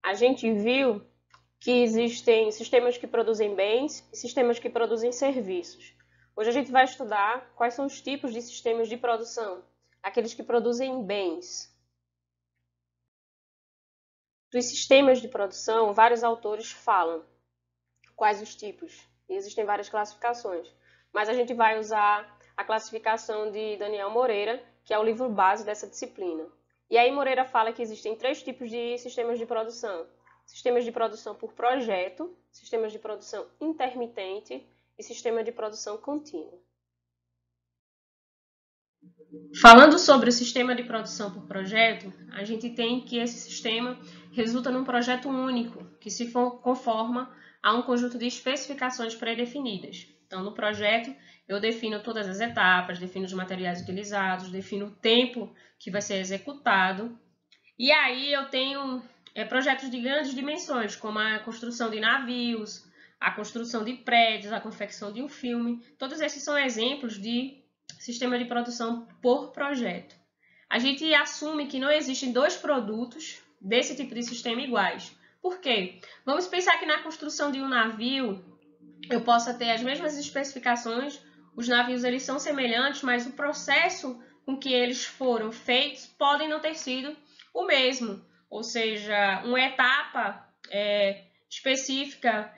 a gente viu que existem sistemas que produzem bens e sistemas que produzem serviços. Hoje a gente vai estudar quais são os tipos de sistemas de produção, aqueles que produzem bens. Dos sistemas de produção, vários autores falam quais os tipos. E existem várias classificações, mas a gente vai usar a classificação de Daniel Moreira, que é o livro base dessa disciplina. E aí Moreira fala que existem 3 tipos de sistemas de produção. Sistemas de produção por projeto, sistemas de produção intermitente e sistema de produção contínua. Falando sobre o sistema de produção por projeto, a gente tem que esse sistema resulta num projeto único, que se conforma a um conjunto de especificações pré-definidas. Então, no projeto, eu defino todas as etapas, defino os materiais utilizados, defino o tempo que vai ser executado. E aí eu tenho projetos de grandes dimensões, como a construção de navios, a construção de prédios, a confecção de um filme. Todos esses são exemplos de sistema de produção por projeto. A gente assume que não existem 2 produtos desse tipo de sistema iguais. Por quê? Vamos pensar que na construção de um navio eu possa ter as mesmas especificações, os navios eles são semelhantes, mas o processo com que eles foram feitos podem não ter sido o mesmo. Ou seja, uma etapa específica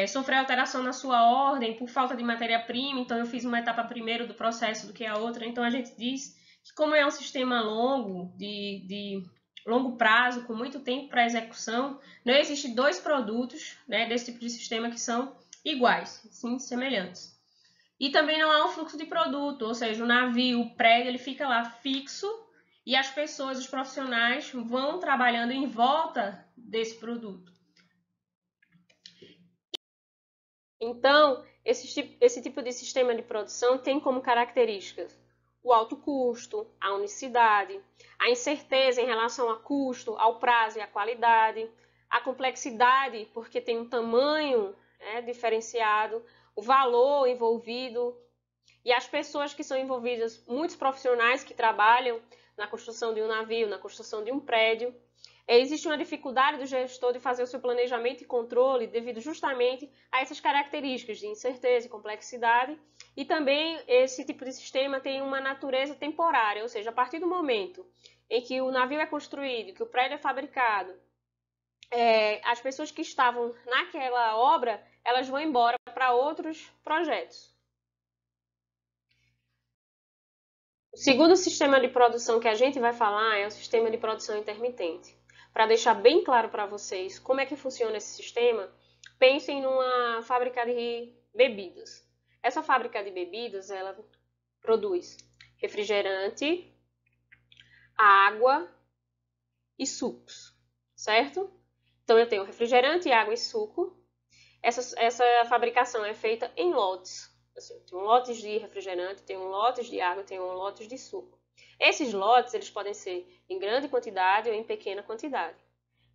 sofreu alteração na sua ordem por falta de matéria-prima, então eu fiz uma etapa primeiro do processo do que a outra. Então a gente diz que como é um sistema longo, de longo prazo, com muito tempo para execução, não existe 2 produtos desse tipo de sistema que são iguais, sim, semelhantes. E também não há um fluxo de produto, ou seja, o navio, o prédio, ele fica lá fixo e as pessoas, os profissionais, vão trabalhando em volta desse produto. Então, esse tipo de sistema de produção tem como características o alto custo, a unicidade, a incerteza em relação ao custo, ao prazo e à qualidade, a complexidade, porque tem um tamanho diferenciado, o valor envolvido e as pessoas que são envolvidas, muitos profissionais que trabalham na construção de um navio, na construção de um prédio. Existe uma dificuldade do gestor de fazer o seu planejamento e controle devido justamente a essas características de incerteza e complexidade. E também esse tipo de sistema tem uma natureza temporária, ou seja, a partir do momento em que o navio é construído, que o prédio é fabricado, as pessoas que estavam naquela obra, elas vão embora para outros projetos. O segundo sistema de produção que a gente vai falar é o sistema de produção intermitente. Para deixar bem claro para vocês como é que funciona esse sistema, pensem numa fábrica de bebidas. Essa fábrica de bebidas, ela produz refrigerante, água e sucos, certo? Então eu tenho refrigerante, água e suco. Essa fabricação é feita em lotes. Assim, tem lotes de refrigerante, tem lotes de água, tem lotes de suco. Esses lotes eles podem ser em grande quantidade ou em pequena quantidade.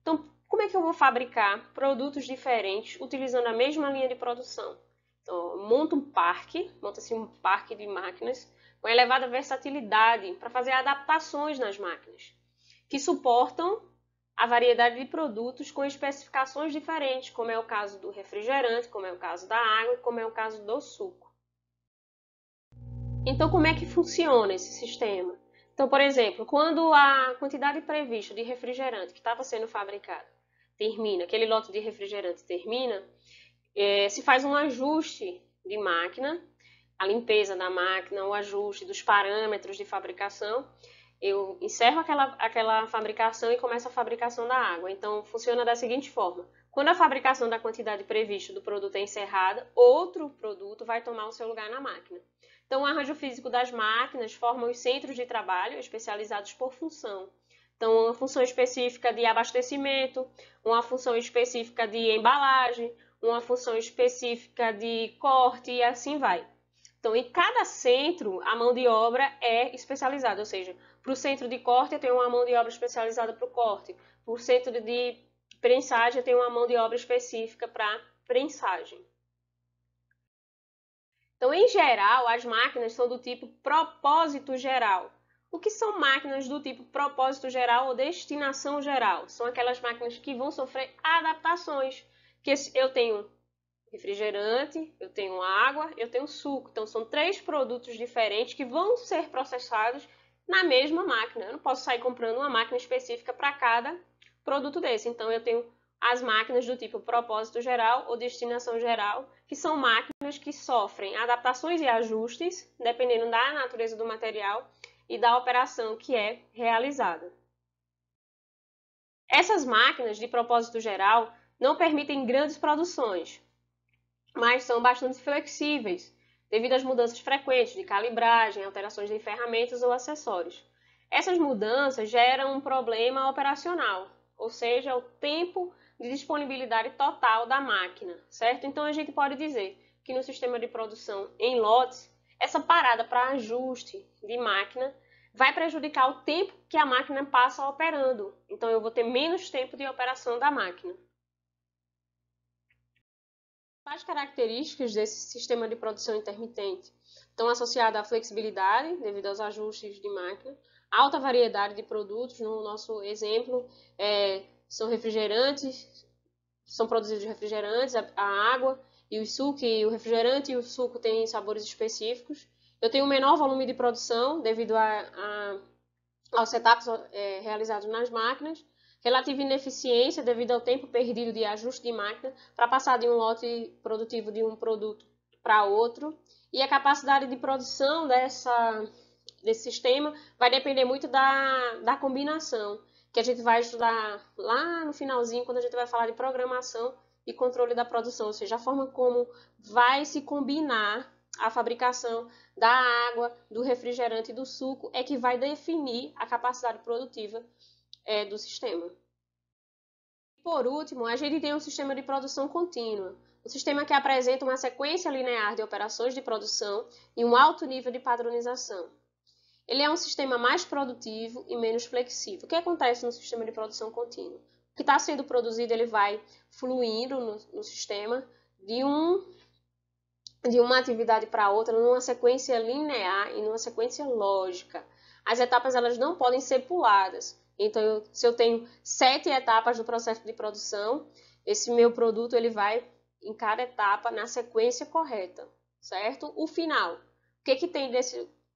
Então, como é que eu vou fabricar produtos diferentes utilizando a mesma linha de produção? Então, monta-se um parque de máquinas com elevada versatilidade para fazer adaptações nas máquinas, que suportam a variedade de produtos com especificações diferentes, como é o caso do refrigerante, como é o caso da água e como é o caso do suco. Então, como é que funciona esse sistema? Então, por exemplo, quando a quantidade prevista de refrigerante que estava sendo fabricado termina, aquele lote de refrigerante termina, se faz um ajuste de máquina, a limpeza da máquina, o ajuste dos parâmetros de fabricação. Eu encerro aquela fabricação e começo a fabricação da água. Então, funciona da seguinte forma. Quando a fabricação da quantidade prevista do produto é encerrada, outro produto vai tomar o seu lugar na máquina. Então, o arranjo físico das máquinas forma os centros de trabalho especializados por função. Então, uma função específica de abastecimento, uma função específica de embalagem, uma função específica de corte e assim vai. Então, em cada centro, a mão de obra é especializada, ou seja, para o centro de corte eu tenho uma mão de obra especializada para o corte, para o centro de prensagem eu tenho uma mão de obra específica para prensagem. Então, em geral, as máquinas são do tipo propósito geral, O que são máquinas do tipo propósito geral ou destinação geral? São aquelas máquinas que vão sofrer adaptações. Que eu tenho refrigerante, eu tenho água, eu tenho suco. Então, são 3 produtos diferentes que vão ser processados na mesma máquina. Eu não posso sair comprando uma máquina específica para cada produto desse. Então, eu tenho as máquinas do tipo propósito geral ou destinação geral, que são máquinas que sofrem adaptações e ajustes, dependendo da natureza do material e da operação que é realizada. Essas máquinas de propósito geral não permitem grandes produções, mas são bastante flexíveis, devido às mudanças frequentes de calibragem, alterações de ferramentas ou acessórios. Essas mudanças geram um problema operacional, ou seja, o tempo de disponibilidade total da máquina, certo? Então a gente pode dizer que no sistema de produção em lotes, essa parada para ajuste de máquina vai prejudicar o tempo que a máquina passa operando. Então eu vou ter menos tempo de operação da máquina. As características desse sistema de produção intermitente estão associadas à flexibilidade, devido aos ajustes de máquina, alta variedade de produtos, no nosso exemplo, são refrigerantes, são produzidos refrigerantes, a água e o suco, e o refrigerante e o suco têm sabores específicos. Eu tenho um menor volume de produção devido aos setups realizados nas máquinas, relativa ineficiência devido ao tempo perdido de ajuste de máquina para passar de um lote produtivo de um produto para outro, e a capacidade de produção desse sistema vai depender muito da combinação, que a gente vai estudar lá no finalzinho, quando a gente vai falar de programação e controle da produção, ou seja, a forma como vai se combinar a fabricação da água, do refrigerante e do suco é que vai definir a capacidade produtiva do sistema. Por último, a gente tem um sistema de produção contínua, um sistema que apresenta uma sequência linear de operações de produção e um alto nível de padronização. Ele é um sistema mais produtivo e menos flexível. O que acontece no sistema de produção contínua? O que está sendo produzido ele vai fluindo no sistema de uma atividade para outra, numa sequência linear e numa sequência lógica. As etapas elas não podem ser puladas. Então, se eu tenho 7 etapas do processo de produção, esse meu produto ele vai em cada etapa na sequência correta, certo? O final. O que tem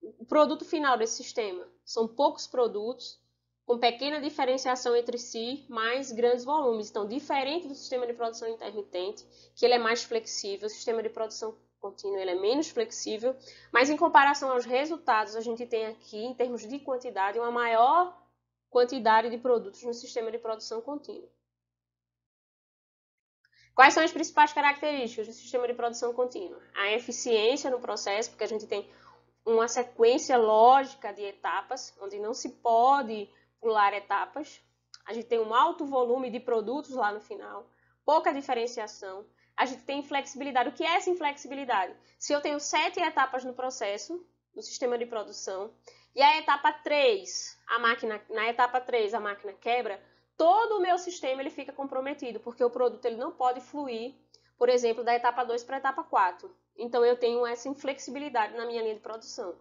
o produto final desse sistema? São poucos produtos, com pequena diferenciação entre si, mas grandes volumes. Então, diferente do sistema de produção intermitente, que ele é mais flexível, o sistema de produção contínua ele é menos flexível, mas em comparação aos resultados, a gente tem aqui, em termos de quantidade, uma maior quantidade de produtos no sistema de produção contínua. Quais são as principais características do sistema de produção contínua? A eficiência no processo, porque a gente tem uma sequência lógica de etapas, onde não se pode pular etapas. A gente tem um alto volume de produtos lá no final, pouca diferenciação. A gente tem flexibilidade. O que é essa inflexibilidade? Se eu tenho 7 etapas no processo, no sistema de produção, e a etapa 3, na etapa 3 a máquina quebra, todo o meu sistema ele fica comprometido, porque o produto ele não pode fluir, por exemplo, da etapa 2 para a etapa 4. Então, eu tenho essa inflexibilidade na minha linha de produção.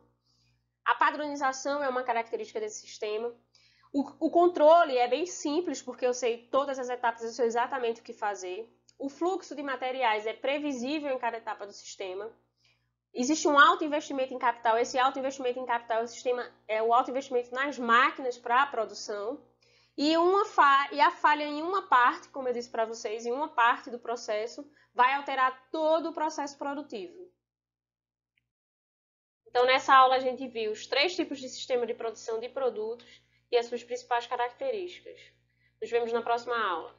A padronização é uma característica desse sistema. O controle é bem simples, porque eu sei todas as etapas, eu sei exatamente o que fazer. O fluxo de materiais é previsível em cada etapa do sistema. Existe um alto investimento em capital. Esse alto investimento em capital é o alto investimento nas máquinas para a produção. E a falha em uma parte, como eu disse para vocês, em uma parte do processo, vai alterar todo o processo produtivo. Então, nessa aula a gente viu os 3 tipos de sistema de produção de produtos e as suas principais características. Nos vemos na próxima aula.